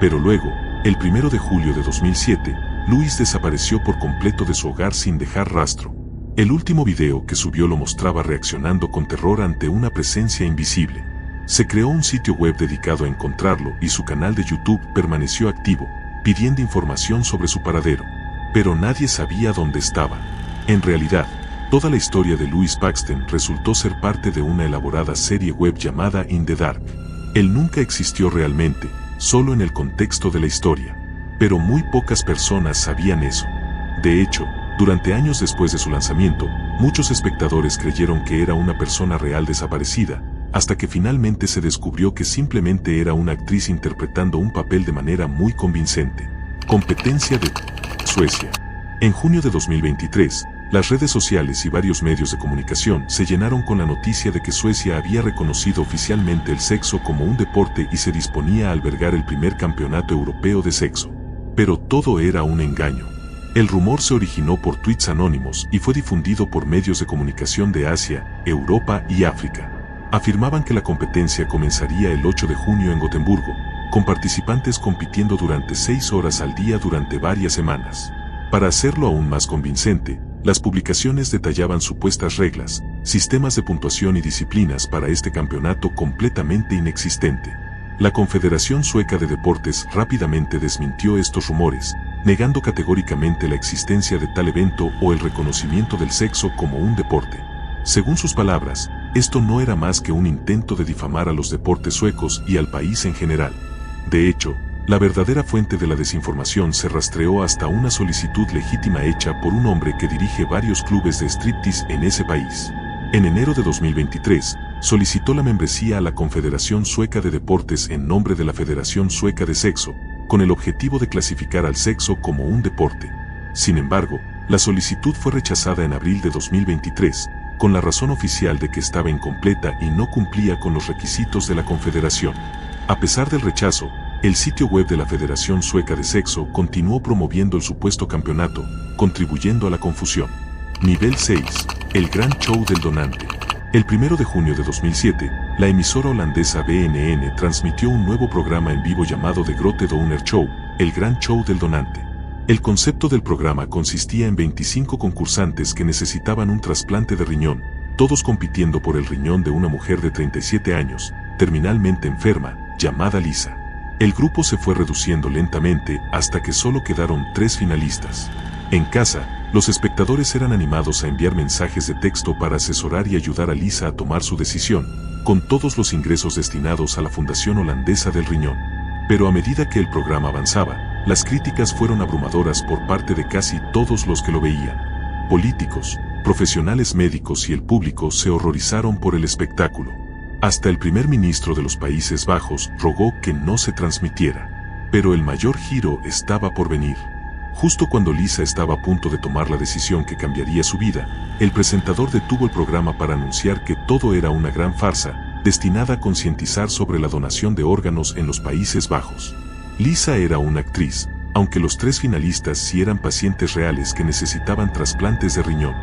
Pero luego, el 1 de julio de 2007, Louis desapareció por completo de su hogar sin dejar rastro. El último video que subió lo mostraba reaccionando con terror ante una presencia invisible. Se creó un sitio web dedicado a encontrarlo y su canal de YouTube permaneció activo, pidiendo información sobre su paradero. Pero nadie sabía dónde estaba. En realidad, toda la historia de Louis Paxton resultó ser parte de una elaborada serie web llamada In the Dark. Él nunca existió realmente, solo en el contexto de la historia. Pero muy pocas personas sabían eso. De hecho, durante años después de su lanzamiento, muchos espectadores creyeron que era una persona real desaparecida, hasta que finalmente se descubrió que simplemente era una actriz interpretando un papel de manera muy convincente. Competencia de Suecia. En junio de 2023, las redes sociales y varios medios de comunicación se llenaron con la noticia de que Suecia había reconocido oficialmente el sexo como un deporte y se disponía a albergar el primer campeonato europeo de sexo. Pero todo era un engaño. El rumor se originó por tweets anónimos y fue difundido por medios de comunicación de Asia, Europa y África. Afirmaban que la competencia comenzaría el 8 de junio en Gotemburgo, con participantes compitiendo durante 6 horas al día durante varias semanas. Para hacerlo aún más convincente, las publicaciones detallaban supuestas reglas, sistemas de puntuación y disciplinas para este campeonato completamente inexistente. La Confederación Sueca de Deportes rápidamente desmintió estos rumores, negando categóricamente la existencia de tal evento o el reconocimiento del sexo como un deporte. Según sus palabras, esto no era más que un intento de difamar a los deportes suecos y al país en general. De hecho, la verdadera fuente de la desinformación se rastreó hasta una solicitud legítima hecha por un hombre que dirige varios clubes de striptease en ese país. En enero de 2023, solicitó la membresía a la Confederación Sueca de Deportes en nombre de la Federación Sueca de Sexo, con el objetivo de clasificar al sexo como un deporte. Sin embargo, la solicitud fue rechazada en abril de 2023, con la razón oficial de que estaba incompleta y no cumplía con los requisitos de la Confederación. A pesar del rechazo, el sitio web de la Federación Sueca de Sexo continuó promoviendo el supuesto campeonato, contribuyendo a la confusión. Nivel 6. El gran show del donante. El 1 de junio de 2007, la emisora holandesa BNN transmitió un nuevo programa en vivo llamado The Grote Donor Show, el gran show del donante. El concepto del programa consistía en 25 concursantes que necesitaban un trasplante de riñón, todos compitiendo por el riñón de una mujer de 37 años, terminalmente enferma, llamada Lisa. El grupo se fue reduciendo lentamente hasta que solo quedaron 3 finalistas. En casa, los espectadores eran animados a enviar mensajes de texto para asesorar y ayudar a Lisa a tomar su decisión, con todos los ingresos destinados a la Fundación Holandesa del Riñón. Pero a medida que el programa avanzaba, las críticas fueron abrumadoras por parte de casi todos los que lo veían. Políticos, profesionales médicos y el público se horrorizaron por el espectáculo. Hasta el primer ministro de los Países Bajos rogó que no se transmitiera. Pero el mayor giro estaba por venir. Justo cuando Lisa estaba a punto de tomar la decisión que cambiaría su vida, el presentador detuvo el programa para anunciar que todo era una gran farsa, destinada a concientizar sobre la donación de órganos en los Países Bajos. Lisa era una actriz, aunque los 3 finalistas sí eran pacientes reales que necesitaban trasplantes de riñón.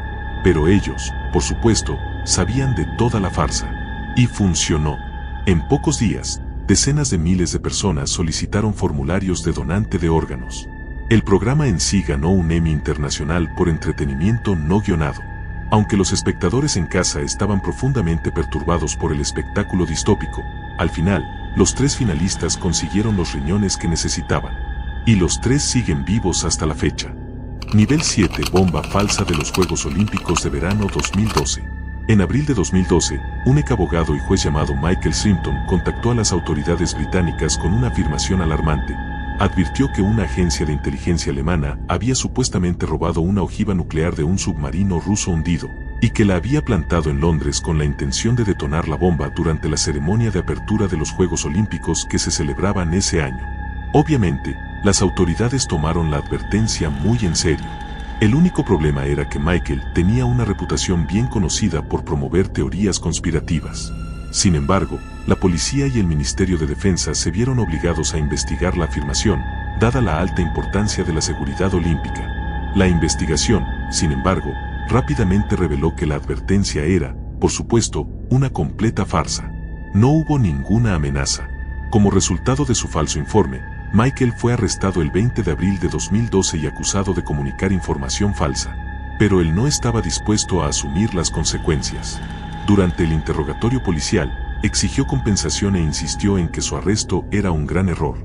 Pero ellos, por supuesto, sabían de toda la farsa. Y funcionó. En pocos días, decenas de miles de personas solicitaron formularios de donante de órganos. El programa en sí ganó un Emmy Internacional por entretenimiento no guionado. Aunque los espectadores en casa estaban profundamente perturbados por el espectáculo distópico, al final, los 3 finalistas consiguieron los riñones que necesitaban. Y los 3 siguen vivos hasta la fecha. Nivel 7. Bomba falsa de los Juegos Olímpicos de Verano 2012. En abril de 2012, un ex abogado y juez llamado Michael Simpson contactó a las autoridades británicas con una afirmación alarmante. Advirtió que una agencia de inteligencia alemana había supuestamente robado una ojiva nuclear de un submarino ruso hundido, y que la había plantado en Londres con la intención de detonar la bomba durante la ceremonia de apertura de los Juegos Olímpicos que se celebraban ese año. Obviamente, las autoridades tomaron la advertencia muy en serio. El único problema era que Michael tenía una reputación bien conocida por promover teorías conspirativas. Sin embargo, la policía y el Ministerio de Defensa se vieron obligados a investigar la afirmación, dada la alta importancia de la seguridad olímpica. La investigación, sin embargo, rápidamente reveló que la advertencia era, por supuesto, una completa farsa. No hubo ninguna amenaza. Como resultado de su falso informe, Michael fue arrestado el 20 de abril de 2012 y acusado de comunicar información falsa. Pero él no estaba dispuesto a asumir las consecuencias. Durante el interrogatorio policial, exigió compensación e insistió en que su arresto era un gran error.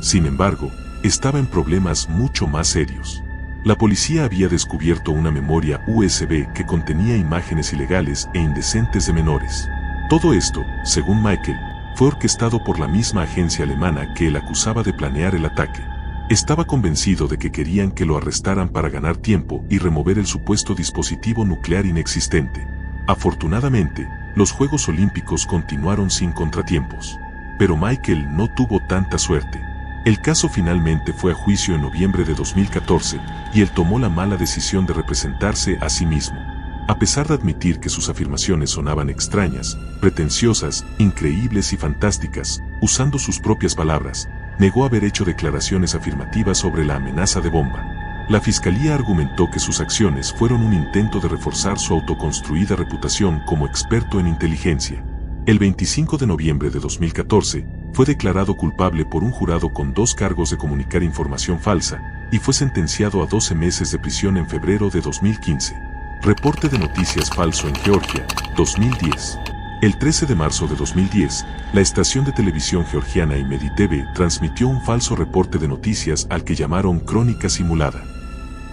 Sin embargo, estaba en problemas mucho más serios. La policía había descubierto una memoria USB que contenía imágenes ilegales e indecentes de menores. Todo esto, según Michael, fue orquestado por la misma agencia alemana que él acusaba de planear el ataque. Estaba convencido de que querían que lo arrestaran para ganar tiempo y remover el supuesto dispositivo nuclear inexistente. Afortunadamente, los Juegos Olímpicos continuaron sin contratiempos. Pero Michael no tuvo tanta suerte. El caso finalmente fue a juicio en noviembre de 2014, y él tomó la mala decisión de representarse a sí mismo. A pesar de admitir que sus afirmaciones sonaban extrañas, pretenciosas, increíbles y fantásticas, usando sus propias palabras, negó haber hecho declaraciones afirmativas sobre la amenaza de bomba. La fiscalía argumentó que sus acciones fueron un intento de reforzar su autoconstruida reputación como experto en inteligencia. El 25 de noviembre de 2014, fue declarado culpable por un jurado con 2 cargos de comunicar información falsa, y fue sentenciado a 12 meses de prisión en febrero de 2015. Reporte de noticias falso en Georgia, 2010. El 13 de marzo de 2010, la estación de televisión georgiana Imedi TV transmitió un falso reporte de noticias al que llamaron Crónica Simulada.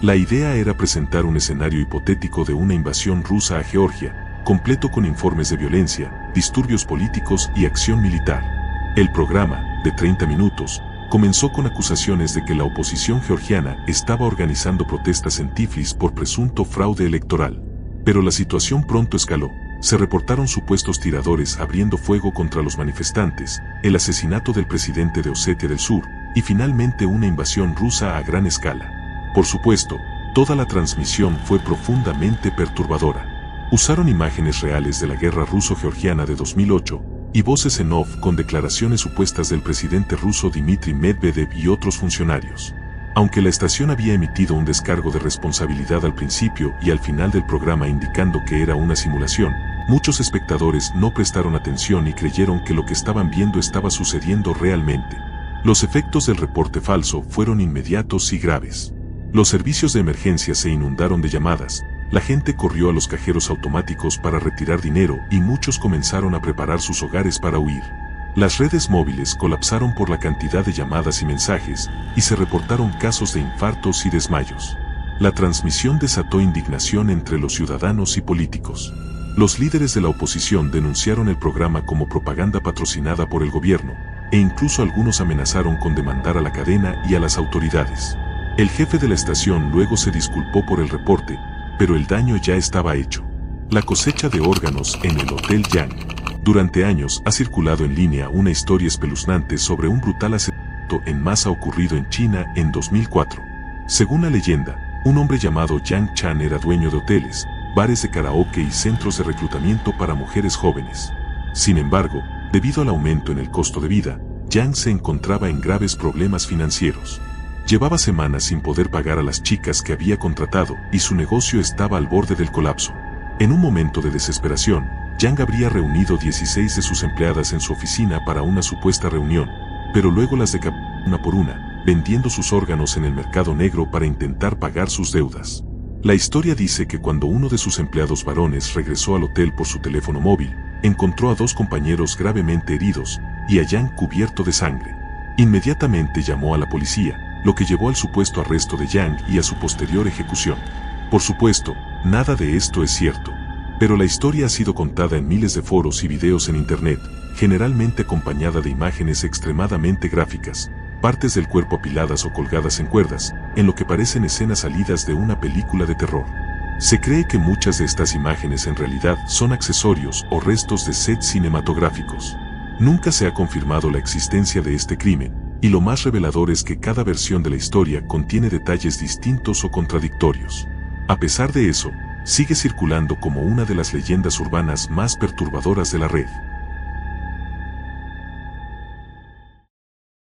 La idea era presentar un escenario hipotético de una invasión rusa a Georgia, completo con informes de violencia, disturbios políticos y acción militar. El programa, de 30 minutos, comenzó con acusaciones de que la oposición georgiana estaba organizando protestas en Tiflis por presunto fraude electoral. Pero la situación pronto escaló. Se reportaron supuestos tiradores abriendo fuego contra los manifestantes, el asesinato del presidente de Osetia del Sur, y finalmente una invasión rusa a gran escala. Por supuesto, toda la transmisión fue profundamente perturbadora. Usaron imágenes reales de la guerra ruso-georgiana de 2008, y voces en off con declaraciones supuestas del presidente ruso Dmitry Medvedev y otros funcionarios. Aunque la estación había emitido un descargo de responsabilidad al principio y al final del programa indicando que era una simulación, muchos espectadores no prestaron atención y creyeron que lo que estaban viendo estaba sucediendo realmente. Los efectos del reporte falso fueron inmediatos y graves. Los servicios de emergencia se inundaron de llamadas, la gente corrió a los cajeros automáticos para retirar dinero y muchos comenzaron a preparar sus hogares para huir. Las redes móviles colapsaron por la cantidad de llamadas y mensajes, y se reportaron casos de infartos y desmayos. La transmisión desató indignación entre los ciudadanos y políticos. Los líderes de la oposición denunciaron el programa como propaganda patrocinada por el gobierno, e incluso algunos amenazaron con demandar a la cadena y a las autoridades. El jefe de la estación luego se disculpó por el reporte, pero el daño ya estaba hecho. La cosecha de órganos en el Hotel Yang. Durante años ha circulado en línea una historia espeluznante sobre un brutal asesinato en masa ocurrido en China en 2004. Según la leyenda, un hombre llamado Yang Chan era dueño de hoteles, bares de karaoke y centros de reclutamiento para mujeres jóvenes. Sin embargo, debido al aumento en el costo de vida, Yang se encontraba en graves problemas financieros. Llevaba semanas sin poder pagar a las chicas que había contratado y su negocio estaba al borde del colapso. En un momento de desesperación, Yang habría reunido 16 de sus empleadas en su oficina para una supuesta reunión, pero luego las decapitó una por una, vendiendo sus órganos en el mercado negro para intentar pagar sus deudas. La historia dice que cuando uno de sus empleados varones regresó al hotel por su teléfono móvil, encontró a 2 compañeros gravemente heridos y a Yang cubierto de sangre. Inmediatamente llamó a la policía, lo que llevó al supuesto arresto de Yang y a su posterior ejecución. Por supuesto, nada de esto es cierto, pero la historia ha sido contada en miles de foros y videos en internet, generalmente acompañada de imágenes extremadamente gráficas, partes del cuerpo apiladas o colgadas en cuerdas, en lo que parecen escenas salidas de una película de terror. Se cree que muchas de estas imágenes en realidad son accesorios o restos de sets cinematográficos. Nunca se ha confirmado la existencia de este crimen, y lo más revelador es que cada versión de la historia contiene detalles distintos o contradictorios. A pesar de eso, sigue circulando como una de las leyendas urbanas más perturbadoras de la red.